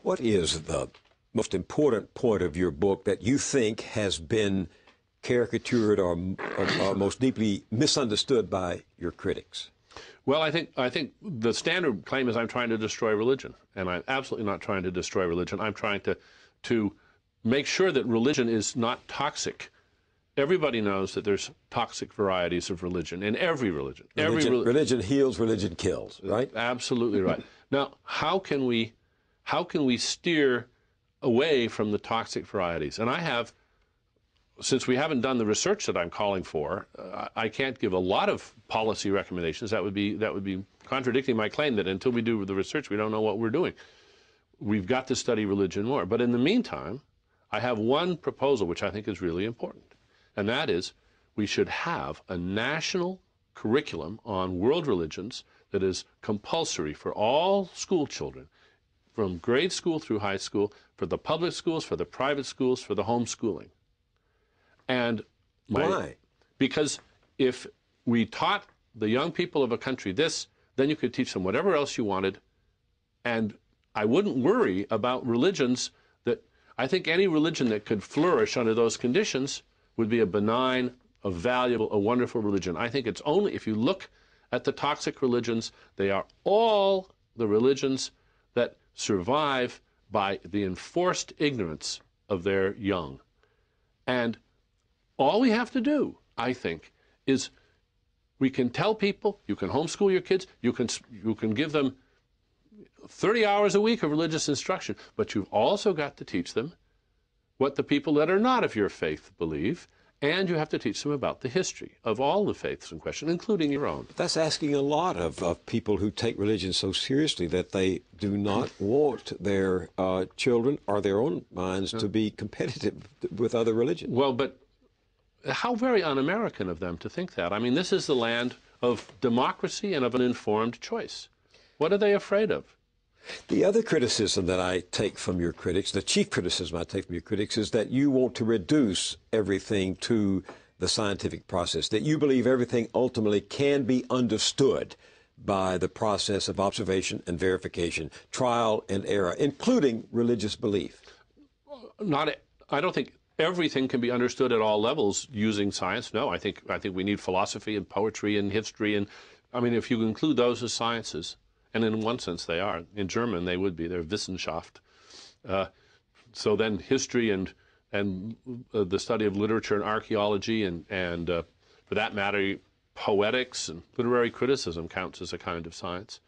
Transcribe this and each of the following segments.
What is the most important point of your book that you think has been caricatured or most deeply misunderstood by your critics? Well, I think the standard claim is I'm trying to destroy religion, and I'm absolutely not trying to destroy religion. I'm trying to make sure that religion is not toxic. Everybody knows that there's toxic varieties of religion in every religion. Religion heals, religion kills, right? Absolutely right. Now, how can we steer away from the toxic varieties? And I have, since we haven't done the research that I'm calling for, I can't give a lot of policy recommendations. That would be contradicting my claim that until we do the research, we don't know what we're doing. We've got to study religion more. But in the meantime, I have one proposal which I think is really important, and that is we should have a national curriculum on world religions that is compulsory for all school children, from grade school through high school, for the public schools, for the private schools, for the homeschooling. And why? Because if we taught the young people of a country this, then you could teach them whatever else you wanted, and I wouldn't worry about religions that, I think any religion that could flourish under those conditions would be a benign, a valuable, a wonderful religion. I think it's only, if you look at the toxic religions, they are all the religions that survive by the enforced ignorance of their young. And all we have to do, I think, is we can tell people, you can homeschool your kids, you can give them 30 hours a week of religious instruction, but you've also got to teach them what the people that are not of your faith believe, and you have to teach them about the history of all the faiths in question, including your own. That's asking a lot of people who take religion so seriously that they do not want their children or their own minds to be competitive with other religions. Well, but how very un-American of them to think that. I mean, this is the land of democracy and of an informed choice. What are they afraid of? The other criticism that I take from your critics, the chief criticism I take from your critics, is that you want to reduce everything to the scientific process, that you believe everything ultimately can be understood by the process of observation and verification, trial and error, including religious belief. I don't think everything can be understood at all levels using science. No, I think we need philosophy and poetry and history, and I mean, if you include those as sciences, and in one sense they are. In German they would be. They're Wissenschaft. So then history and the study of literature and archaeology and for that matter, poetics and literary criticism counts as a kind of science.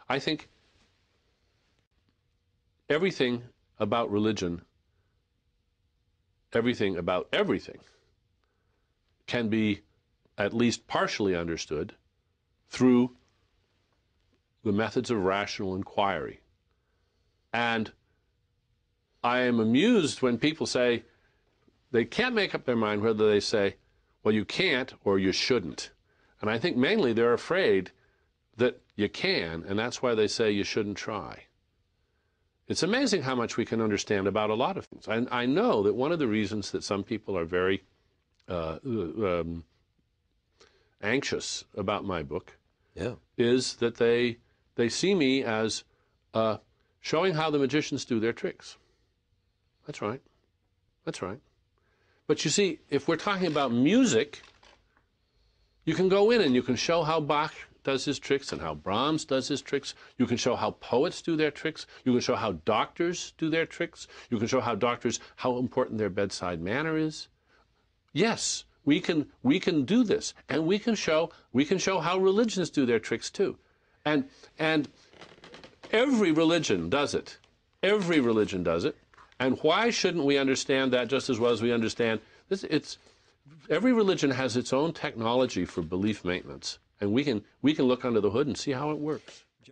I think everything about religion, everything about everything, can be at least partially understood through the methods of rational inquiry. And I am amused when people say they can't make up their mind whether they say, well, you can't or you shouldn't. And I think mainly they're afraid that you can, and that's why they say you shouldn't try. It's amazing how much we can understand about a lot of things. I know that one of the reasons that some people are very anxious about my book is that they see me as showing how the magicians do their tricks. That's right. That's right. But you see, if we're talking about music, you can go in and you can show how Bach does his tricks and how Brahms does his tricks. You can show how poets do their tricks. You can show how doctors do their tricks. You can show how important their bedside manner is. Yes, we can do this, and we can show how religions do their tricks too. And every religion does it. Every religion does it. And why shouldn't we understand that just as well as we understand this? Every religion has its own technology for belief maintenance, and we can look under the hood and see how it works.